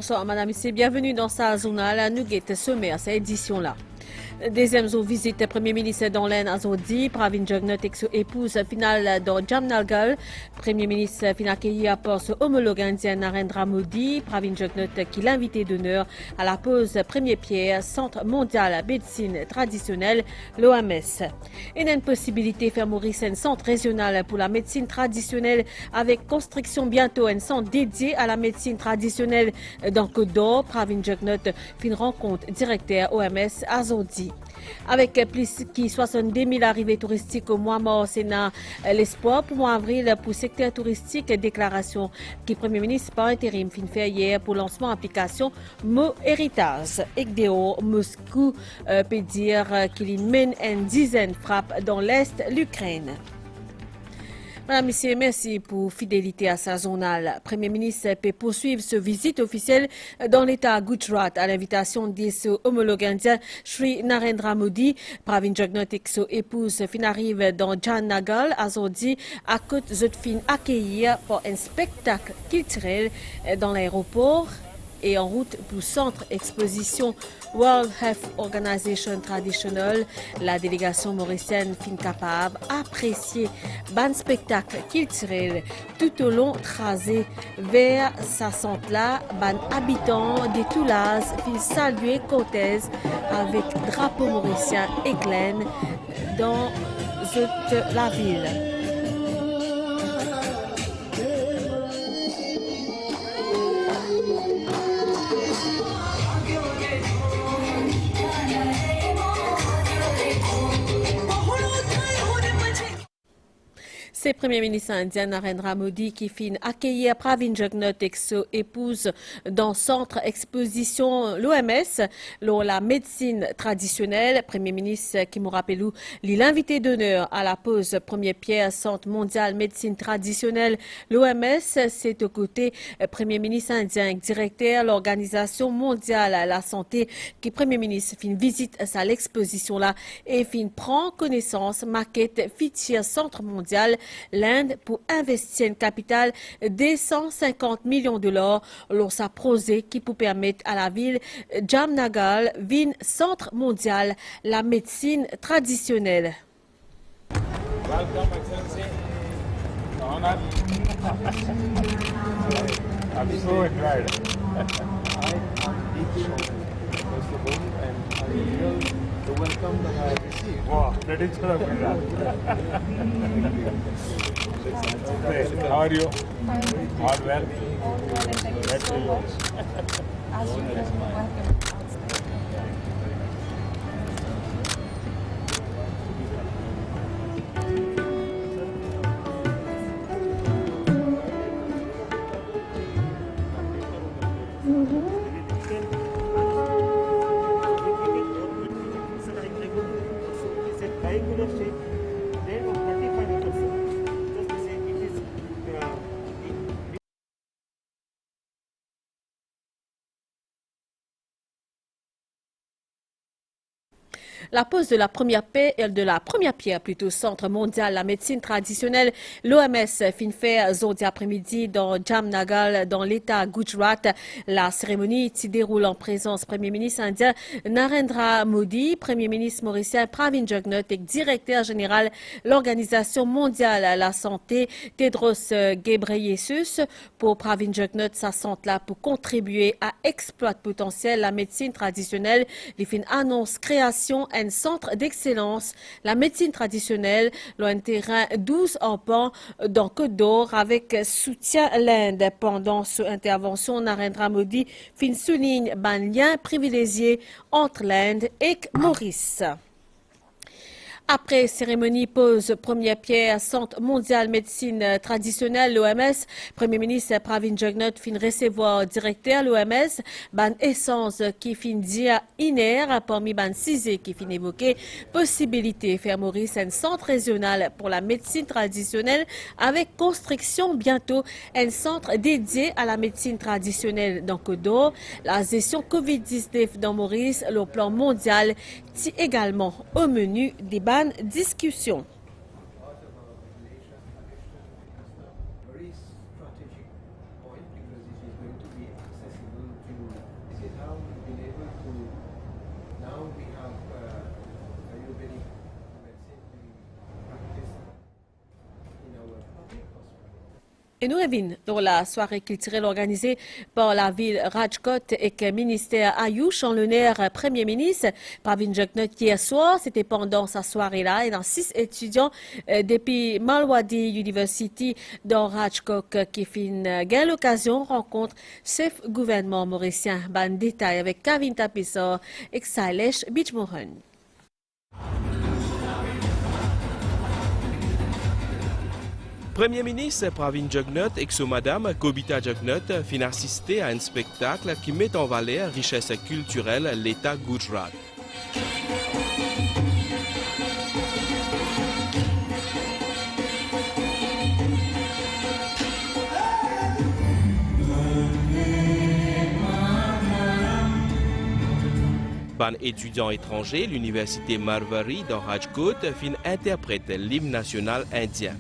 Bonsoir madame, ici, bienvenue dans sa journal. Nous guettons sommaire à cette édition-là. Deuxième jour visite Premier ministre dans l'Inde à Zodi, Pravin Jugnauth et son épouse finale dans Jamnagar. Premier ministre fin accueilli à port son homologue indien Narendra Modi. Pravin Jugnauth qui l'invité d'honneur à la pose première pierre Centre mondial médecine traditionnelle, l'OMS. Et une possibilité faire mourir un centre régional pour la médecine traditionnelle avec construction bientôt un centre dédié à la médecine traditionnelle dans Côte d'Or. Pravin Jugnauth fin rencontre directeur OMS à Zodi. Avec plus de 70 000 arrivées touristiques au mois mort, Sénat l'espoir pour mois avril pour le secteur touristique. Déclaration qui Premier ministre par intérim fin fait hier pour lancement application Mo Héritage. ECDO Moscou peut dire qu'il mène une dizaine frappes dans l'Est de l'Ukraine. Madame, Monsieur, merci pour fidélité à sa journal. Premier ministre peut poursuivre sa visite officielle dans l'État Gujarat à l'invitation de son homologue indien Sri Narendra Modi. Pravin Jugnauth et son épouse fin arrive dans Jamnagar à Zodi à côté de fin accueillir pour un spectacle culturel dans l'aéroport et en route pour centre exposition World Health Organization Traditional. La délégation mauricienne fin capable d'apprécier un spectacle culturel tout au long tracé vers sa centre-là. Ban habitants de Toulaz fin saluer Cortez avec drapeau mauricien éclair dans la ville. C'est le Premier ministre indien Narendra Modi qui fin accueillir Pravin Jugnauth et son épouse dans le centre exposition l'OMS, la médecine traditionnelle. Premier ministre qui me rappelle l'invité d'honneur à la pose première pierre centre mondial médecine traditionnelle l'OMS. C'est au côté Premier ministre indien directeur l'organisation mondiale à la santé qui Premier ministre fin visite à l'exposition là et fin prend connaissance maquette futur centre mondial l'Inde pour investir un capital de 150 millions de dollars lors sa projet qui peut permettre à la ville Jamnagar vin centre mondial la médecine traditionnelle. Welcome, Excellency. Honor. I'm so glad. I am deeply honored, first of all, and I feel the welcome that I have received. Wow, that is so good. Okay, how are you? Fine. All well? All well, and thank you so much. As usual, welcome. La pose de la première pierre plutôt centre mondial la médecine traditionnelle l'OMS fin fait jeudi après-midi dans Jamnagar dans l'État Gujarat. La cérémonie se déroule en présence Premier ministre indien Narendra Modi, Premier ministre mauricien Pravin Jugnauth et directeur général l'Organisation mondiale à la santé Tedros Ghebreyesus. Pour Pravin Jugnauth, sa santé là pour contribuer à exploiter potentiel la médecine traditionnelle. Les fin annonce création un centre d'excellence, la médecine traditionnelle, un terrain 12 arpents dans Côte d'Or avec soutien l'Inde. Pendant cette intervention, Narendra Modi fin souligne un lien privilégié entre l'Inde et Maurice. Après cérémonie pose première pierre Centre mondial médecine traditionnelle l'OMS, Premier ministre Pravin Jugnauth fin recevoir directeur l'OMS, ban essence qui fin dire iner parmi ban 6 qui fin évoquer possibilité faire Maurice un centre régional pour la médecine traditionnelle avec construction bientôt un centre dédié à la médecine traditionnelle dans Côte d'Or. La gestion Covid-19 dans Maurice, le plan mondial, est également au menu des discussion. Very strategic point because it is going to be accessible to Et nous revenons dans la soirée culturelle organisée par la ville Rajkot et le ministère Ayush en l'honneur Premier ministre Pravin Jugnauth hier soir. C'était pendant sa soirée-là et dans 6 étudiants depuis Malwadi University dans Rajkot qui fin gain l'occasion rencontre chef gouvernement mauricien. Ban détail avec Kevin Tapissor et Sailesh Bichmohan. Premier ministre Pravin Jugnauth et son madame Kobita Jugnauth fin assister à un spectacle qui met en valeur la richesse culturelle l'État Gujarat. Ban étudiant étranger, l'université Marwari dans Rajkot fin interprète l'hymne national indien.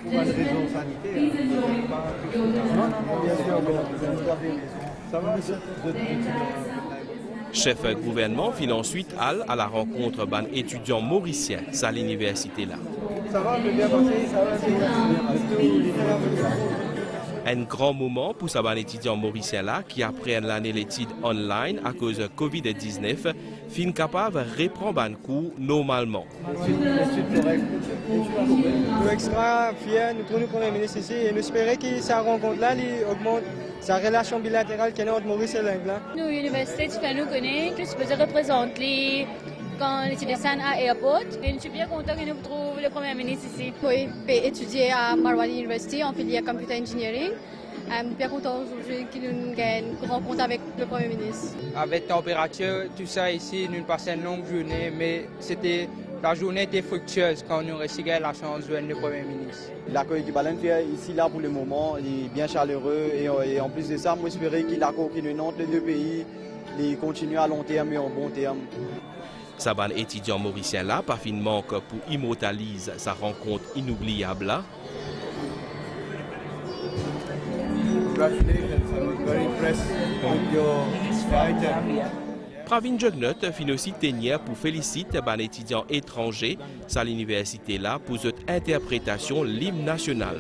Pour une raison sanitaire. Non, bien sûr, vous avez raison. Ça va, Chef gouvernement fin ensuite à la rencontre ban étudiants mauriciens à l'université là. Ça va, bien passé, ça va, c'est bien. Un grand moment pour ces étudiants mauriciens là qui apprennent l'année l'étude online à cause de Covid-19 fin capable de reprendre un cours normalement. Nous extra fiers, nous trouvons le Premier ministre ici et nous espérons que sa rencontre-là augmente sa relation bilatérale qu'il y a entre Maurice et l'Inde. Nous, l'université, tu fais nous connaître, tu peux représenter quand les étudiants à l'aéroport. Et je suis bien content que nous trouvions le Premier ministre ici. Oui, j'ai étudié à Marwari University en filière Computer Engineering. Je suis bien content aujourd'hui que nous ayons une rencontre avec le Premier ministre. Avec température, tout ça ici, nous passons une longue journée, mais la journée était fructueuse quand nous réussi la chance de voir le Premier ministre. L'accueil qui va faire ici là pour le moment, il est bien chaleureux et en plus de ça, moi j'espère qu'il l'accueil qui nous entre les deux pays, il continue à long terme et en bon terme. Saban étudiant mauricien là, pas fin manque pour immortaliser sa rencontre inoubliable là. Congratulations, I was very impressed with your fight. Pravin Jugnauth fin aussi tenir pour féliciter ban étudiants étrangers à l'université là pour cette interprétation l'hymne national.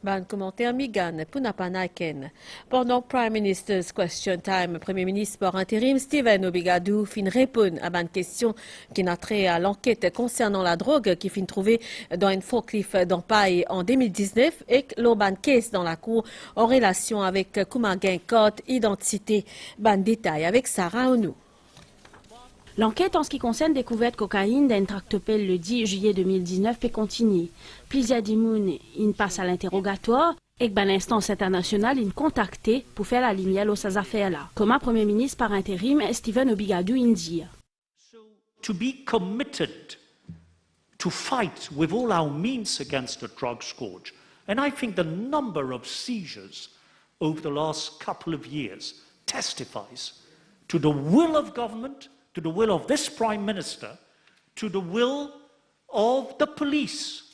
Ban commentaire Migan pour Napanaken. Pendant Prime Minister's Question Time, Premier ministre par intérim Stephen Obigadou fin répond à une question qui n'a trait à l'enquête concernant la drogue qui fin trouvée dans un forklift d'Empaille en 2019 et l'Oban case dans la cour en relation avec Koumagan code identité. Ban détail avec Sarah Onou. L'enquête en ce qui concerne découverte cocaïne d'un tractopelle le 10 juillet 2019 peut continuer. Plusieurs dimoun in passe à l'interrogatoire et que l'instance internationale in contacté pour faire la lumière sur ces affaires-là. Comme un Premier ministre par intérim, Stephen Obigadou in dit. To be committed to fight with all our means against the drug scourge. And I think the number of seizures over the last couple of years testifies to the will of government, to the will of this Prime Minister, to the will of the police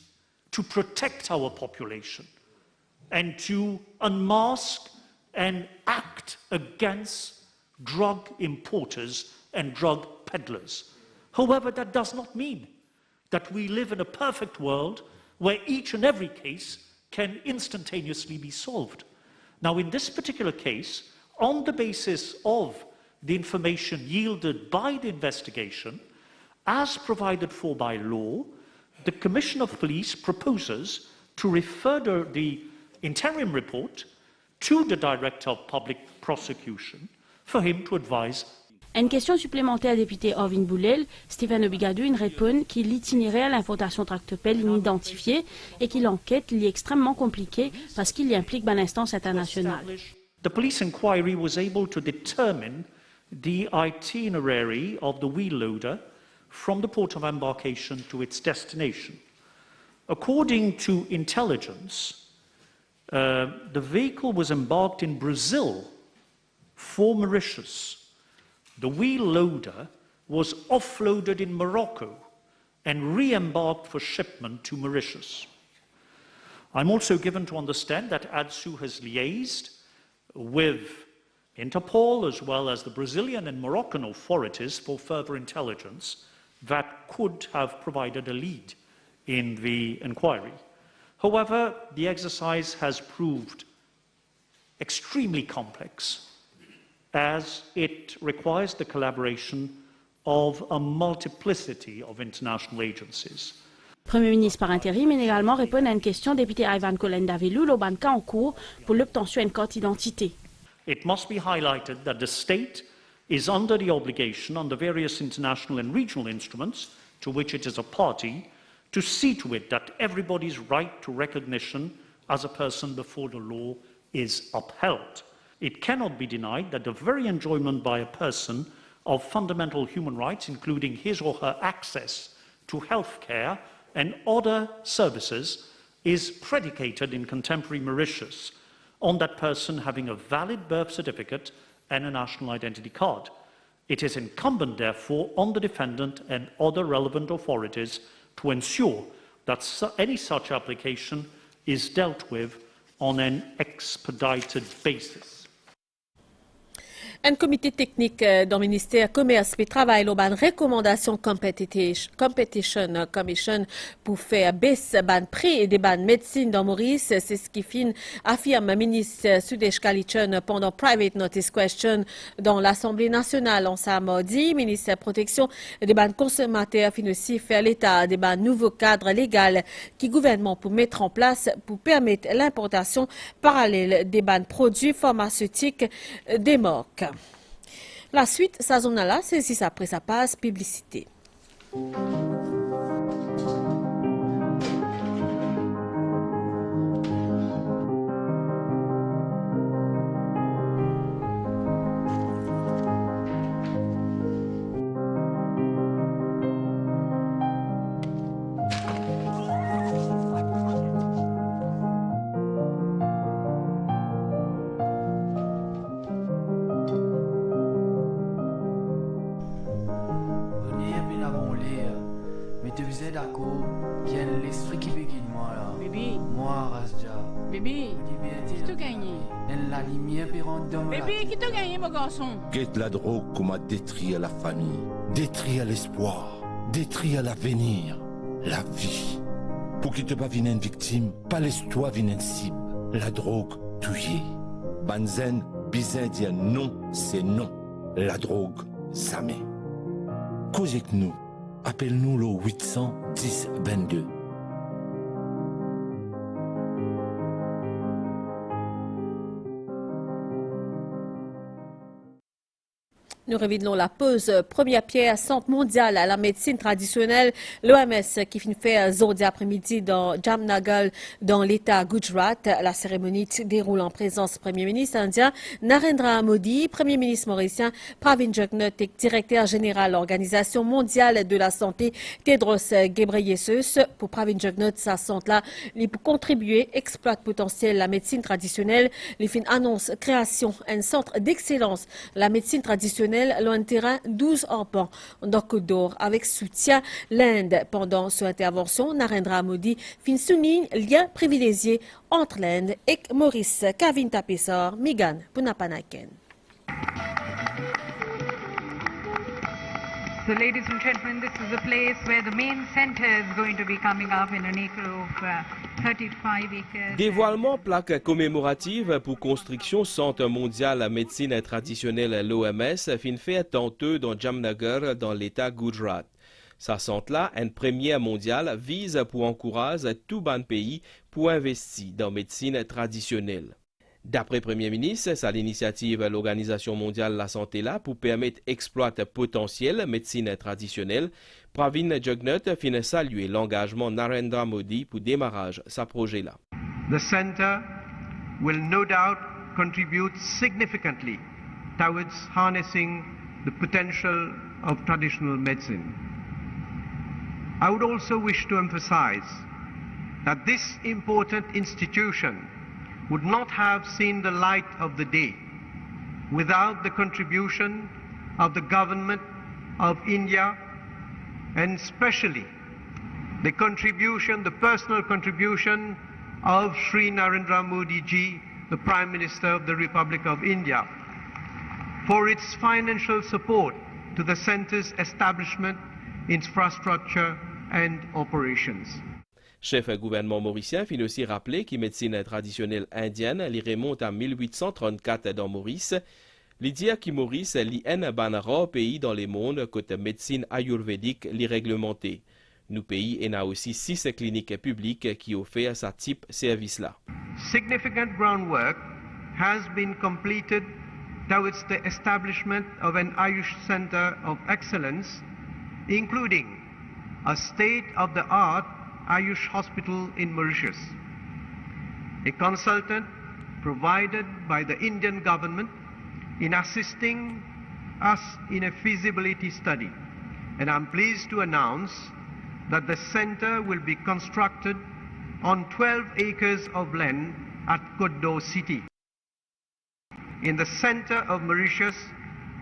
to protect our population and to unmask and act against drug importers and drug peddlers. However, that does not mean that we live in a perfect world where each and every case can instantaneously be solved. Now, in this particular case, on the basis of the information yielded by the investigation, as provided for by law, the Commission of Police proposes to refer the interim report to the Director of Public Prosecution for him to advise. Une question supplémentaire député Orvin Boulel, Stephen Obigadou répond qu'il l'itinéraire à l'importation tractopelle inidentifiée et qu'il l'enquête est extrêmement compliquée parce qu'il y implique une instance internationale. The police inquiry was able to determine the itinerary of the wheel loader from the port of embarkation to its destination. According to intelligence, the vehicle was embarked in Brazil for Mauritius. The wheel loader was offloaded in Morocco and re-embarked for shipment to Mauritius. I'm also given to understand that ADSU has liaised with Interpol as well as the Brazilian and Moroccan authorities for further intelligence that could have provided a lead in the inquiry. However, the exercise has proved extremely complex as it requires the collaboration of a multiplicity of international agencies. Premier ministre par intérim mais également répondre à une question député Ivan Kolen-Davelou, l'Obanka en cours pour l'obtention d'une carte d'identité. It must be highlighted that the state is under the obligation under various international and regional instruments to which it is a party to see to it that everybody's right to recognition as a person before the law is upheld. It cannot be denied that the very enjoyment by a person of fundamental human rights, including his or her access to health care and other services, is predicated in contemporary Mauritius on that person having a valid birth certificate and a national identity card. It is incumbent, therefore, on the defendant and other relevant authorities to ensure that any such application is dealt with on an expedited basis. Un comité technique dans le ministère Commerce et Travail l'a une recommandation Competition Commission pour faire baisser ban prix et des ban médecine dans Maurice. C'est ce qui affirme le ministre Sudesh Kalichun pendant Private Notice Question dans l'Assemblée nationale en samedi. Ministre Protection des ban consommateurs fin aussi faire l'état des ban nouveaux cadres légaux qui le gouvernement pour mettre en place pour permettre l'importation parallèle des ban produits pharmaceutiques des marques. La suite, sa zone là, c'est si après sa passe publicité. Guette la drogue comme a détruit la famille, détruit l'espoir, détruit l'avenir, la vie. Pour qu'il te pas vienne une victime, pas l'histoire vienne une cible. La drogue tuée. Banzen, bizin dire non, c'est non. La drogue, jamais. Cause avec nous, appelle-nous le 810 22. Nous revenons la pause. Première pierre Centre mondial à la médecine traditionnelle, l'OMS qui finit faire aujourd'hui après-midi dans Jamnagal, dans l'État Gujarat. La cérémonie se déroule en présence du Premier ministre indien Narendra Modi, Premier ministre mauricien Pravin Jugnauth et directeur général de l'Organisation mondiale de la santé Tedros Ghebreyesus. Pour Pravin Jugnauth, ça centre là, il peut contribuer, exploite potentiel la médecine traditionnelle. Les fins annonce création d'un centre d'excellence la médecine traditionnelle loin terrain 12 arpents dans Côte d'Or avec soutien l'Inde. Pendant son intervention, Narendra Modi fin souligne lien privilégié entre l'Inde et Maurice. Kavin Tapessor, Migan Punapanaken. So ladies and gentlemen, this is the place where the main center is going to be coming up in an acre of 35 acres. Dévoilement plaque commémorative pour construction Centre mondial à médecine traditionnelle l'OMS fin fait tantôt dans Jamnagar dans l'État Gujarat. Sa centre-là, une première mondiale, vise pour encourager tout bon pays pour investir dans la médecine traditionnelle. D'après le Premier ministre, c'est l'initiative de l'Organisation mondiale de la santé là pour permettre d'exploiter potentiel médecine traditionnelle. Pravin Jugnauth finit saluer l'engagement Narendra Modi pour démarrage sa projet là. The center will no doubt contribute significantly towards harnessing the potential of traditional medicine. I would also wish to emphasize that this important institution would not have seen the light of the day without the contribution of the government of India and especially the personal contribution of Sri Narendra Modi ji, the Prime Minister of the Republic of India, for its financial support to the centre's establishment, infrastructure and operations. Chef gouvernement mauricien fin aussi rappelé que la médecine traditionnelle indienne li remonte à 1834 dans Maurice. Il dit que Maurice li un banara pays dans le monde côté médecine ayurvédique li réglementée. Nous pays en a aussi 6 cliniques publiques qui offrent ce type de service-là. Significant groundwork has been completed towards the establishment of an Ayush Center of Excellence, including a state-of-the-art Ayush hospital in Mauritius, a consultant provided by the Indian government in assisting us in a feasibility study. And I'm pleased to announce that the center will be constructed on 12 acres of land at Koddo City, in the center of Mauritius,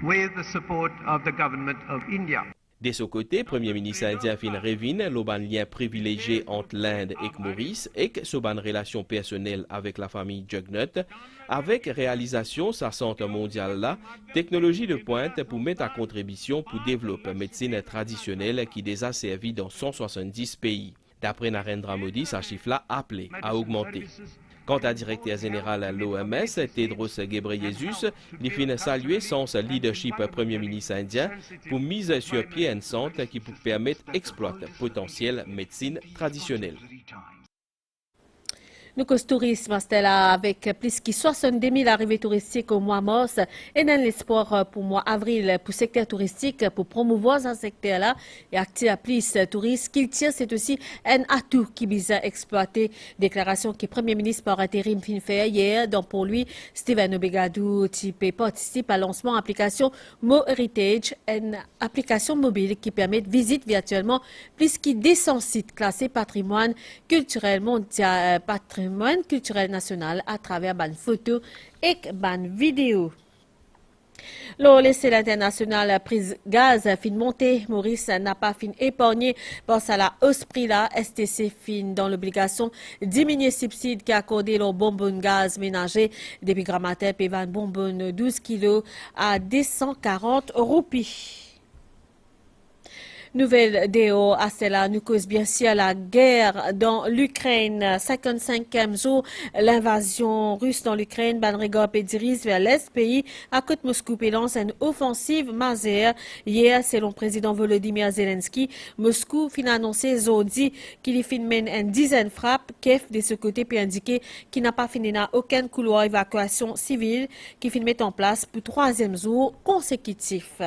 with the support of the government of India. De son côté, Premier ministre indien fin revine l'auban lien privilégié entre l'Inde et Maurice et son relation personnelle avec la famille Jugnut, avec réalisation sa santé mondiale là, technologie de pointe pour mettre à contribution pour développer une médecine traditionnelle qui déjà servi dans 170 pays. D'après Narendra Modi, sa chiffre-là appelé à augmenter. Quant à directeur général de l'OMS, Tedros Ghebreyesus, il finit saluer son leadership Premier ministre indien pour mise sur pied un centre qui peut permettre d'exploiter le potentiel médecine traditionnelle. Nous cause tourisme, c'était là avec plus de 70 000 arrivées touristiques au mois mars et dans l'espoir pour mois avril pour le secteur touristique pour promouvoir ce secteur-là et activer plus de touristes qu'il tient, c'est aussi un atout qui vise à exploiter. Déclaration que le Premier ministre par intérim fin fait hier, donc pour lui, Steven Obegadou type participe à lancement d'application Mo Heritage, une application mobile qui permet de visiter virtuellement plus de 200 sites classés patrimoine culturel mondial, patrimoine culturel national à travers ban photos et ban vidéo. Le lycée international prise gaz fin monté. Maurice n'a pas fin épargné par ça la hausse prix là. STC fin dans l'obligation diminuer subside qui a accordé le bonbon gaz ménager depuis Gramatin et van bonbon 12 kg à 240 roupies. Nouvelle déo à cela, nous cause bien sûr la guerre dans l'Ukraine. 55e jour, l'invasion russe dans l'Ukraine, Banregor dirige vers l'Est pays à côté de Moscou et lance une offensive majeure. Hier, selon le président Volodymyr Zelensky, Moscou fin annoncé jeudi qu'il fin mène une dizaine de frappes. Kiev, de ce côté, peut indiquer qu'il n'a pas fini dans aucun couloir d'évacuation civile qui fin met en place pour 3e jour consécutif.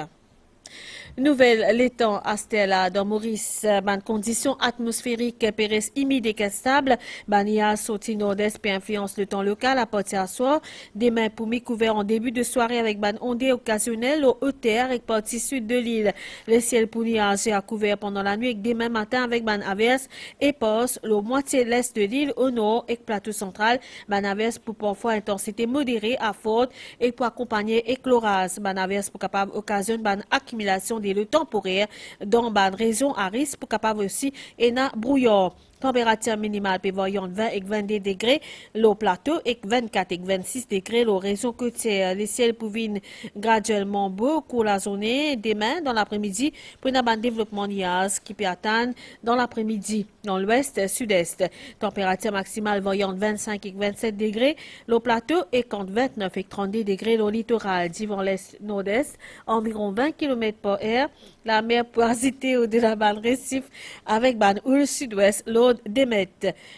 Nouvelle l'étang à Stella dans Maurice, ban conditions atmosphériques pérès humide et stable, bania sorti nord-est peut influence le temps local à partir à soir, demain pour mi-couvert en début de soirée avec ban ondée occasionnelle au haut-terre et partie sud de l'île. Le ciel pour nuages à couvert pendant la nuit et demain matin avec ban averse et passe le moitié l'est de l'île au nord et plateau central, ban averse pour parfois intensité modérée à forte et pour accompagner éclorage, ban averse pour capable occasionner ban accumulation le temporaire dans une région à risque pour capable aussi et na brouillard. Température minimale prévoyant 20 et 22 degrés, le plateau et 24 et 26 degrés, la région côtière. Les ciels pouvinent graduellement beaucoup la journée. Demain, dans l'après-midi, pour un développement nuage qui peut atteindre dans l'après-midi, dans l'ouest, sud-est. Température maximale voyant 25 et 27 degrés, le plateau et entre 29 et 32 degrés, le littoral, divant l'est, nord-est, environ 20 km par heure. La mer peut agiter au-delà de récif avec ban houle sud-ouest, l'eau d'Emet.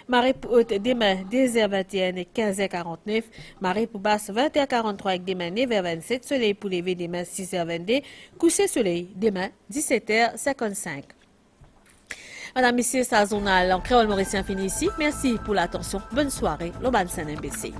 Marée pour haute demain 10h21 et 15h49. Marée pour basse 20h43 avec demain 9h27. Soleil pour lever demain 6h22. Coucher soleil demain 17h55. Madame, Messieurs, sa journal en créole mauricien fini ici. Merci pour l'attention. Bonne soirée. L'Oban Saint-MBC.